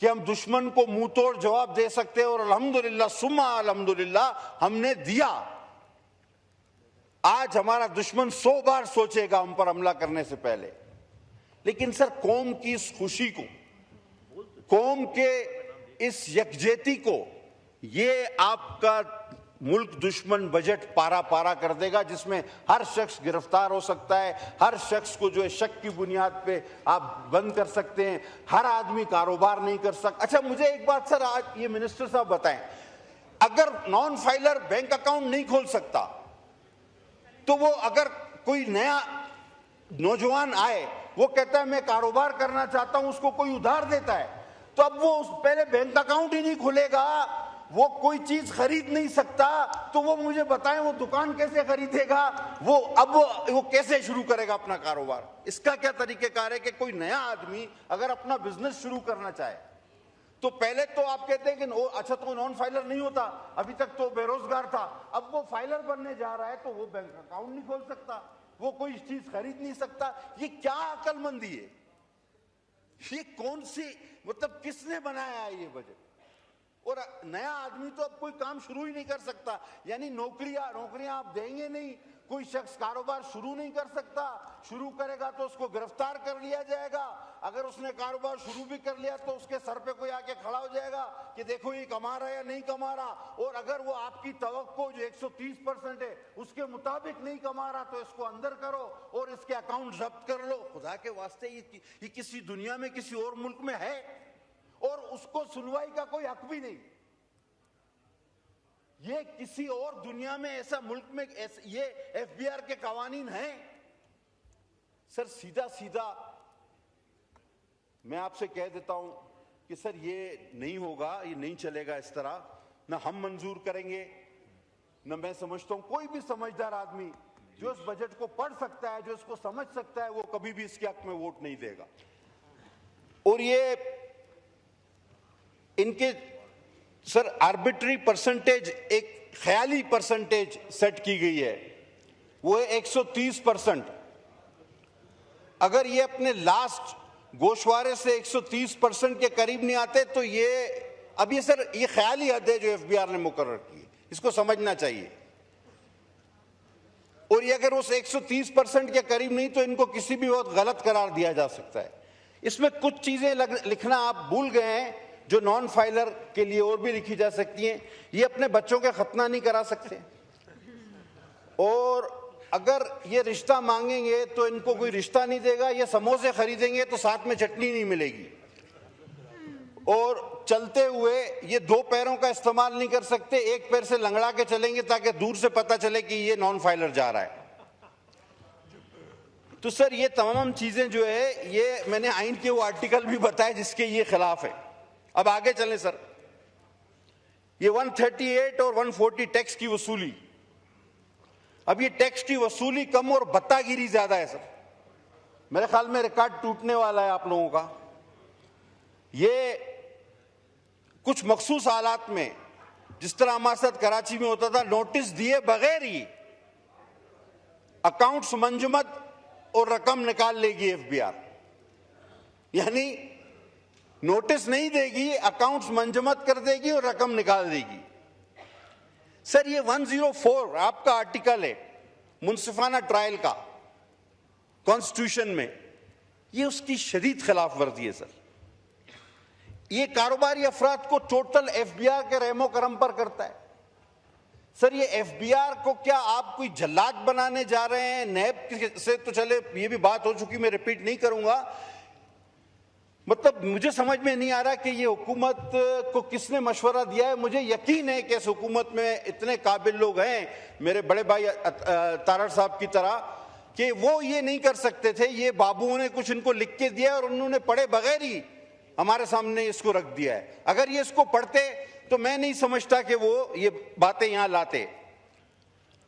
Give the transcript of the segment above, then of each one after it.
कि हम दुश्मन को मुंह तोड़ जवाब दे सकते हैं, और अल्हम्दुलिल्लाह सुम्मा अल्हम्दुलिल्लाह हमने दिया। आज हमारा दुश्मन 100 बार सोचेगा हम पर हमला करने से पहले। लेकिन सर, कौम की इस खुशी को, कौम के इस यकजहती को ये आपका मुल्क दुश्मन बजट पारा पारा कर देगा, जिसमें हर शख्स गिरफ्तार हो सकता है, हर शख्स को जो है शक की बुनियाद पे आप बंद कर सकते हैं, हर आदमी कारोबार नहीं कर सकता। अच्छा, मुझे एक बात सर, आज ये मिनिस्टर साहब बताएं, अगर नॉन फाइलर बैंक अकाउंट नहीं खोल सकता, तो वो अगर कोई नया नौजवान आए, वो कहता है मैं कारोबार करना चाहता हूं, उसको कोई उधार देता है, तो अब वो पहले बैंक अकाउंट ही नहीं खुलेगा, वो कोई चीज खरीद नहीं सकता, तो वो मुझे बताएं वो दुकान कैसे खरीदेगा, वो कैसे शुरू करेगा अपना कारोबार? इसका क्या तरीकेकार है कि कोई नया आदमी अगर अपना बिजनेस शुरू करना चाहे, तो पहले तो आप कहते हैं कि अच्छा तो नॉन फाइलर नहीं होता, अभी तक तो बेरोजगार था, अब वो फाइलर बनने जा रहा है तो वो बैंक अकाउंट नहीं खोल सकता, वो कोई चीज खरीद नहीं सकता। ये क्या अक्लमंदी है? ये कौन सी, मतलब किसने बनाया है ये बजट? और नया आदमी तो अब कोई काम शुरू ही नहीं कर सकता, यानी नौकरियां आप देंगे नहीं, कोई शख्स कारोबार शुरू नहीं कर सकता, शुरू करेगा तो उसको गिरफ्तार कर लिया जाएगा, अगर उसने कारोबार शुरू भी कर लिया तो उसके सर पे कोई आके खड़ा हो जाएगा कि देखो ये कमा रहा है या नहीं कमा रहा, और अगर वो आपकी तवक्को जो 130% है उसके मुताबिक नहीं कमा रहा तो इसको अंदर करो और इसके अकाउंट जब्त कर लो। खुदा के वास्ते ये किसी दुनिया में किसी और मुल्क में है? और उसको सुनवाई का कोई हक भी नहीं। ये किसी और दुनिया में ऐसा मुल्क में ये एफबीआर के कानून हैं? सर सीधा सीधा मैं आपसे कह देता हूं कि सर ये नहीं होगा, ये नहीं चलेगा इस तरह, ना हम मंजूर करेंगे, ना मैं समझता हूं कोई भी समझदार आदमी जो इस बजट को पढ़ सकता है, जो इसको समझ सकता है, वो कभी भी इसके हक में वोट नहीं देगा। और ये इनके सर आर्बिट्री परसेंटेज, एक ख्याली परसेंटेज सेट की गई है, वो है 130%। अगर ये अपने लास्ट गोशवारे से 130% के करीब नहीं आते तो ये अब ये सर ये ख्याली हद है जो एफबीआर ने मुकर्रर की है, इसको समझना चाहिए। और ये अगर उस 130% के करीब नहीं तो इनको किसी भी वक्त गलत करार दिया जा सकता है। इसमें कुछ चीजें लिखना आप भूल गए हैं जो नॉन फाइलर के लिए और भी लिखी जा सकती हैं। ये अपने बच्चों के खतना नहीं करा सकते, और अगर ये रिश्ता मांगेंगे तो इनको कोई रिश्ता नहीं देगा, ये समोसे खरीदेंगे तो साथ में चटनी नहीं मिलेगी, और चलते हुए ये 2 पैरों का इस्तेमाल नहीं कर सकते, एक पैर से लंगड़ा के चलेंगे ताकि दूर से पता चले कि ये नॉन फाइलर जा रहा है। तो सर ये तमाम चीजें जो है ये मैंने आइन के वो आर्टिकल भी बताए जिसके ये खिलाफ है। अब आगे चलें सर, ये 138 और 140 टैक्स की वसूली, अब ये टैक्स की वसूली कम और बत्तागिरी ज्यादा है सर। मेरे ख्याल में रिकॉर्ड टूटने वाला है आप लोगों का। ये कुछ मखसूस हालात में, जिस तरह हमारे साथ कराची में होता था, नोटिस दिए बगैर ही अकाउंट्स मंजमद और रकम निकाल लेगी एफबीआर, यानी नोटिस नहीं देगी, अकाउंट्स मंजमद कर देगी और रकम निकाल देगी। सर ये 104 आपका आर्टिकल है मुनसिफाना ट्रायल का कॉन्स्टिट्यूशन में, ये उसकी शदीद खिलाफ वर्जी है सर। ये कारोबारी अफराद को टोटल एफबीआर के रहमो करम पर करता है। सर ये एफबीआर को क्या आप कोई जल्लाद बनाने जा रहे हैं? नैब से तो चले ये भी बात हो चुकी, मैं रिपीट नहीं करूंगा। मतलब मुझे समझ में नहीं आ रहा कि ये हुकूमत को किसने मशवरा दिया है। मुझे यकीन है कि इस हुकूमत में इतने काबिल लोग हैं, मेरे बड़े भाई तारड़ साहब की तरह, कि वो ये नहीं कर सकते थे। ये बाबुओं ने कुछ इनको लिख के दिया और उन्होंने पढ़े बगैर ही हमारे सामने इसको रख दिया है। अगर ये इसको पढ़ते तो मैं नहीं समझता कि वो ये बातें यहां लाते।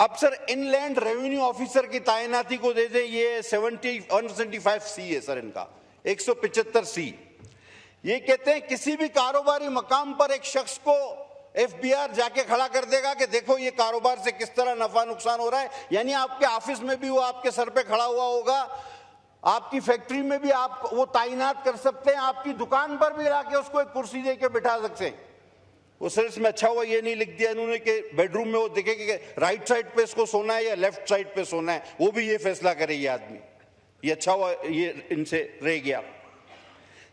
अब सर इनलैंड रेवेन्यू ऑफिसर की तैनाती को दे दे, ये 175C है सर इनका, 175C। ये कहते हैं किसी भी कारोबारी मकाम पर एक शख्स को एफबीआर जाके खड़ा कर देगा कि देखो ये कारोबार से किस तरह नफा नुकसान हो रहा है, यानी आपके ऑफिस में भी वो आपके सर पे खड़ा हुआ होगा। आपकी फैक्ट्री में भी आप वो तैनात कर सकते हैं, आपकी दुकान पर भी लाके उसको एक कुर्सी दे के बिठा सकते हैं। वो सर इसमें अच्छा हुआ ये नहीं लिख दिया इन्होंने कि बेडरूम में वो देखे कि राइट साइड पे इसको सोना है या लेफ्ट साइड पे सोना है, वो भी ये फैसला करे ये आदमी। ये अच्छा हुआ ये इनसे रह गया।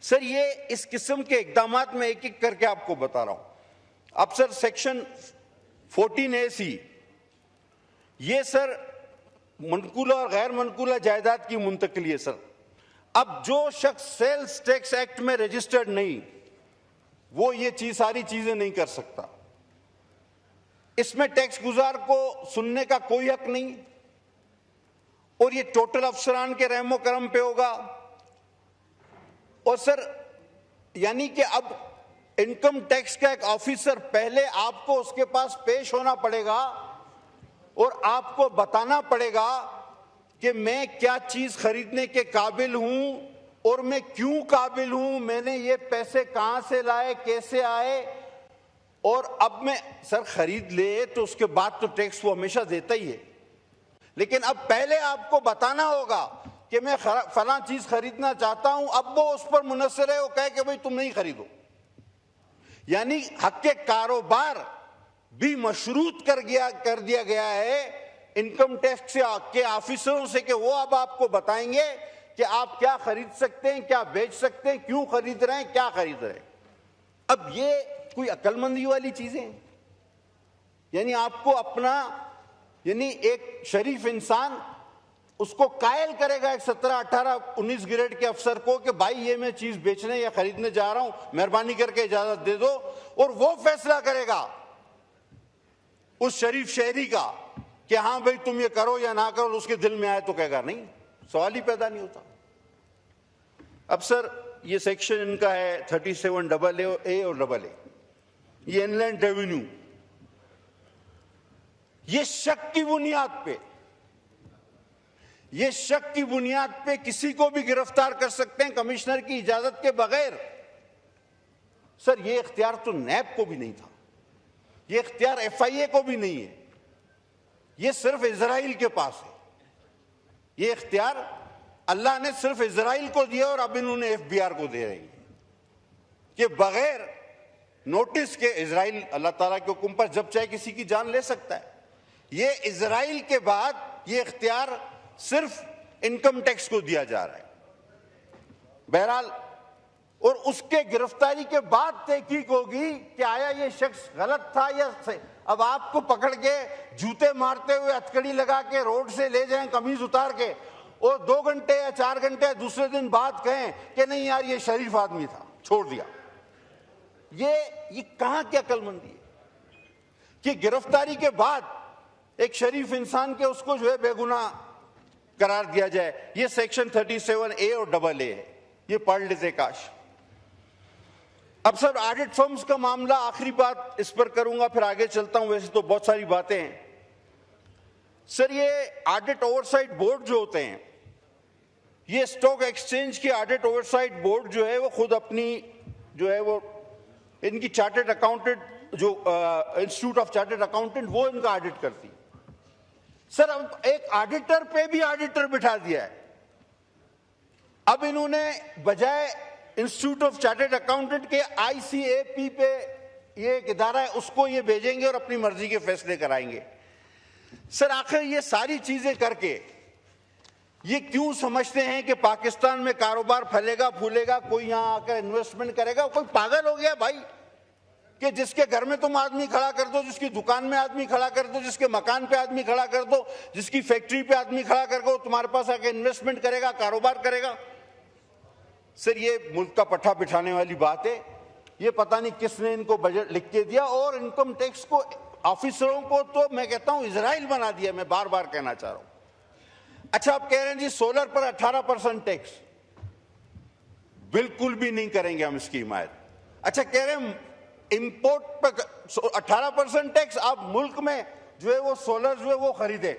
सर ये इस किस्म के इकदामात में एक एक करके आपको बता रहा हूं। अब सर सेक्शन 14A(c), ये सर मनकूला और गैर मनकूला जायदाद की मुंतकली है। सर अब जो शख्स सेल्स टैक्स एक्ट में रजिस्टर्ड नहीं, वो ये सारी चीजें नहीं कर सकता। इसमें टैक्स गुजार को सुनने का कोई हक नहीं, और ये टोटल अफसरान के रहमो करम पे होगा। और सर यानी कि अब इनकम टैक्स का एक ऑफिसर, पहले आपको उसके पास पेश होना पड़ेगा और आपको बताना पड़ेगा कि मैं क्या चीज खरीदने के काबिल हूं और मैं क्यों काबिल हूं, मैंने ये पैसे कहां से लाए, कैसे आए। और अब मैं सर खरीद ले तो उसके बाद तो टैक्स वो हमेशा देता ही है, लेकिन अब पहले आपको बताना होगा कि मैं फलां चीज खरीदना चाहता हूं। अब वो उस पर मुनस्सर है, वो कहे कि भाई तुम नहीं खरीदो। यानी हक के कारोबार भी मशरूत कर दिया गया है इनकम टैक्स के ऑफिसरों से कि वो अब आपको बताएंगे कि आप क्या खरीद सकते हैं, क्या बेच सकते हैं, क्यों खरीद रहे हैं, क्या खरीद रहे हैं। अब ये कोई अक्लमंदी वाली चीजें, यानी आपको अपना, यानी एक शरीफ इंसान उसको कायल करेगा एक 17, 18, 19 ग्रेड के अफसर को कि भाई ये मैं चीज बेचने या खरीदने जा रहा हूं, मेहरबानी करके इजाजत दे दो, और वो फैसला करेगा उस शरीफ शहरी का कि हां भाई तुम ये करो या ना करो। उसके दिल में आए तो कहेगा नहीं, सवाल ही पैदा नहीं होता। अब सर ये सेक्शन इनका है 37AA और AA, ये इनलैंड रेवेन्यू, ये शक की बुनियाद पे किसी को भी गिरफ्तार कर सकते हैं कमिश्नर की इजाजत के बगैर। सर ये इख्तियार तो नैब को भी नहीं था, ये इख्तियार FIA को भी नहीं है, ये सिर्फ इजराइल के पास है। ये इख्तियार अल्लाह ने सिर्फ इजराइल को दिया और अब इन्होंने FBR को दे रही है कि बगैर नोटिस के इजराइल अल्लाह ताला के हुक्म पर जब चाहे किसी की जान ले सकता है। ये इजराइल के बाद ये इख्तियार सिर्फ इनकम टैक्स को दिया जा रहा है। बहरहाल, और उसके गिरफ्तारी के बाद तहकीक होगी कि आया ये शख्स गलत था या सही। अब आपको पकड़ के जूते मारते हुए हथकड़ी लगा के रोड से ले जाएं कमीज उतार के, और 2 घंटे या 4 घंटे दूसरे दिन बाद कहें कि नहीं यार ये शरीफ आदमी था, छोड़ दिया। ये कहां की अक्लमंदी है कि गिरफ्तारी के बाद एक शरीफ इंसान के उसको जो है बेगुनाह करार दिया जाए। ये सेक्शन 37A और AA है, ये पढ़ लेते काश। अब सर ऑडिट फर्म्स का मामला, आखिरी बात इस पर करूंगा फिर आगे चलता हूं, वैसे तो बहुत सारी बातें हैं। सर ये ऑडिट ओवरसाइट बोर्ड जो होते हैं, ये स्टॉक एक्सचेंज की ऑडिट ओवरसाइट बोर्ड जो है वो खुद अपनी जो है वो इनकी चार्टर्ड अकाउंटेंट जो इंस्टीट्यूट ऑफ चार्टर्ड अकाउंटेंट वो इनका ऑडिट करती है। सर अब एक ऑडिटर पे भी ऑडिटर बिठा दिया है। अब इन्होंने बजाय इंस्टीट्यूट ऑफ चार्टर्ड अकाउंटेंट के ICAP पे ये एक इदारा है उसको ये भेजेंगे और अपनी मर्जी के फैसले कराएंगे। सर आखिर ये सारी चीजें करके ये क्यों समझते हैं कि पाकिस्तान में कारोबार फैलेगा फूलेगा, कोई यहां आकर इन्वेस्टमेंट करेगा? कोई पागल हो गया भाई कि जिसके घर में तुम आदमी खड़ा कर दो, जिसकी दुकान में आदमी खड़ा कर दो, जिसके मकान पे आदमी खड़ा कर दो, जिसकी फैक्ट्री पे आदमी खड़ा कर दो, तुम्हारे पास आके इन्वेस्टमेंट करेगा, कारोबार करेगा। सर ये मुल्क का पट्टा बिठाने वाली बात है। ये पता नहीं किसने इनको बजट लिख के दिया, और इनकम टैक्स को ऑफिसरों को तो मैं कहता हूं इजराइल बना दिया। मैं बार बार कहना चाह रहा हूं। अच्छा आप कह रहे हैं जी सोलर पर 18% टैक्स, बिल्कुल भी नहीं करेंगे हम इसकी हिमायत। अच्छा कह रहे हैं इंपोर्ट पर 18% टैक्स, आप मुल्क में जो है वो सोलर जो है वो खरीदे।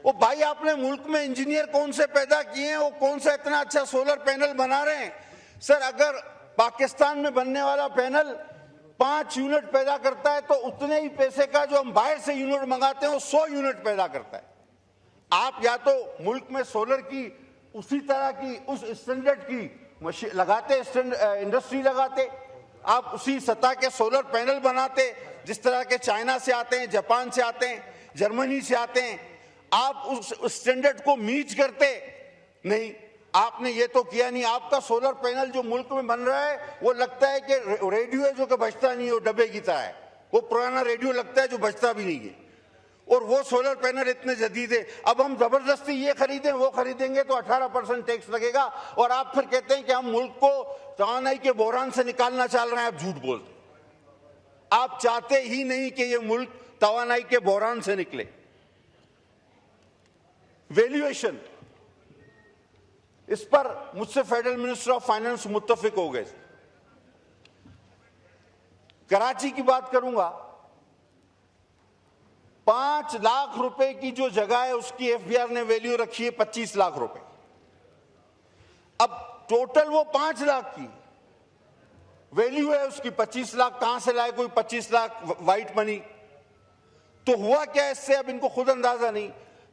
वो भाई आपने मुल्क में इंजीनियर कौन से पैदा किए हैं, वो कौन सा इतना अच्छा सोलर पैनल बना रहे हैं? सर अगर पाकिस्तान में बनने वाला पैनल 5 यूनिट पैदा करता है तो उतने ही पैसे का जो हम बाहर से यूनिट मंगाते हैं वो 100 यूनिट पैदा करता है। आप या तो मुल्क में सोलर की उसी तरह की उस स्टैंडर्ड की मशीन लगाते, इंडस्ट्री लगाते, आप उसी सतह के सोलर पैनल बनाते जिस तरह के चाइना से आते हैं, जापान से आते हैं, जर्मनी से आते हैं, आप उस स्टैंडर्ड को मीट करते नहीं। आपने ये तो किया नहीं। आपका सोलर पैनल जो मुल्क में बन रहा है वो लगता है कि रेडियो है जो कि बजता नहीं है, वो डब्बे की तरह है, वो पुराना रेडियो लगता है जो बजता भी नहीं है, और वो सोलर पैनल इतने जदीद है। अब हम जबरदस्ती ये खरीदें वो खरीदेंगे तो 18% टैक्स लगेगा, और आप फिर कहते हैं कि हम मुल्क को तवानाई के बहरान से निकालना चाह रहे हैं। आप झूठ बोलते, आप चाहते ही नहीं कि ये मुल्क तवानाई के बहरान से निकले। वैल्यूएशन, इस पर मुझसे फेडरल मिनिस्टर ऑफ फाइनेंस मुत्तफिक हो गए। कराची की बात करूंगा, 5 लाख रुपए की जो जगह है उसकी एफबीआर ने वैल्यू रखी है 25 लाख रुपए। अब टोटल वो 5 लाख की वैल्यू है, उसकी 25 लाख कहां से लाए कोई 25 लाख वाइट मनी? तो हुआ क्या इससे, अब इनको खुद अंदाजा नहीं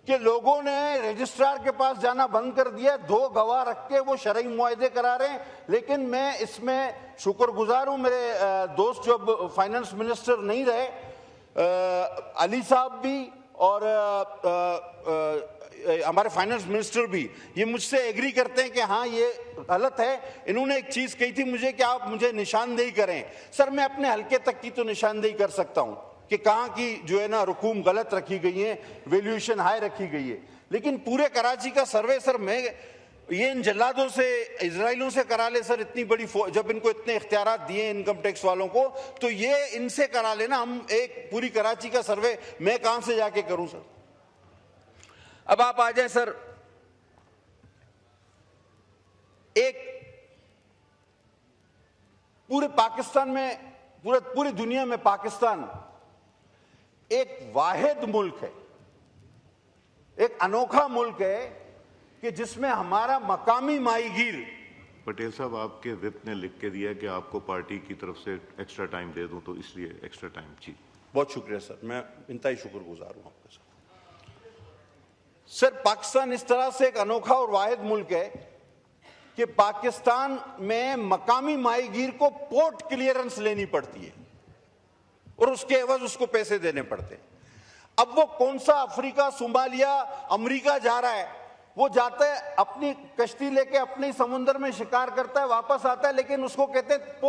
कि लोगों ने रजिस्ट्रार के पास जाना बंद कर दिया, 2 गवाह रख के वो शरई मुआहदे करा रहे हैं। लेकिन मैं इसमें शुक्रगुजार हूं, मेरे दोस्त जो फाइनेंस मिनिस्टर नहीं रहे, अली साहब भी और हमारे फाइनेंस मिनिस्टर भी, ये मुझसे एग्री करते हैं कि हाँ ये गलत है। इन्होंने एक चीज कही थी मुझे कि आप मुझे निशानदेही करें। सर मैं अपने हल्के तक की तो निशानदेही कर सकता हूं कि कहां की जो है ना रकूम गलत रखी गई है, वैल्यूएशन हाई रखी गई है, लेकिन पूरे कराची का सर्वे सर मैं ये इन जल्लादों से, इजराइलों से करा ले सर। इतनी बड़ी जब इनको इतने इख्तियारात दिए इनकम टैक्स वालों को, तो ये इनसे करा लेना। हम एक पूरी कराची का सर्वे मैं कहां से जाके करूं सर? अब आप आ जाए सर, एक पूरे पाकिस्तान में, पूरी दुनिया में पाकिस्तान एक वाहिद मुल्क है, एक अनोखा मुल्क है कि जिसमें हमारा मकामी माहीगीर। पटेल साहब, आपके विप ने लिख के दिया कि आपको पार्टी की तरफ से एक्स्ट्रा टाइम दे दूं, तो इसलिए एक्स्ट्रा टाइम। जी बहुत शुक्रिया सर, मैं इंतहाई शुक्रगुजार हूं आपके साथ। सर पाकिस्तान इस तरह से एक अनोखा और वाहिद मुल्क है कि पाकिस्तान में मकामी माहीगीर को पोर्ट क्लियरेंस लेनी पड़ती है और उसके एवज उसको पैसे देने पड़ते हैं। अब वो कौन सा अफ्रीका, सोमालिया, अमेरिका जा रहा है, वो जाता है अपनी कश्ती लेके अपने समुद्र में शिकार करता है, वापस आता है, लेकिन उसको कहते हैं